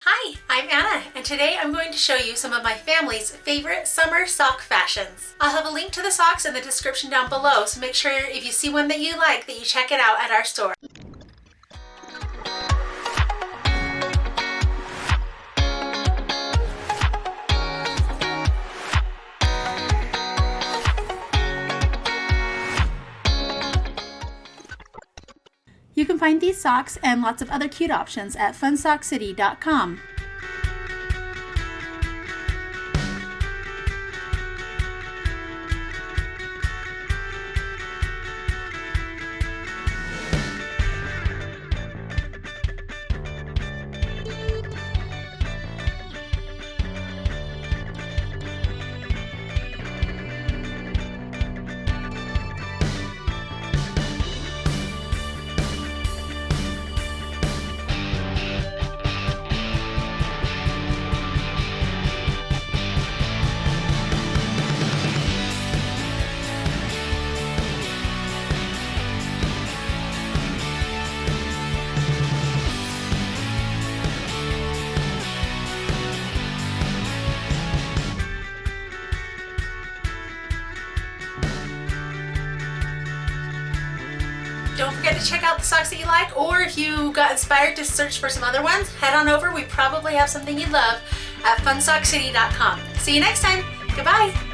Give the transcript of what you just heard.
Hi, I'm Anna, and today I'm going to show you some of my family's favorite summer sock fashions. I'll have a link to the socks in the description down below, so make sure if you see one that you like that you check it out at our store. You can find these socks and lots of other cute options at funsockcity.com. Don't forget to check out the socks that you like, or if you got inspired to search for some other ones, head on over. We probably have something you love at funsockcity.com. See you next time. Goodbye.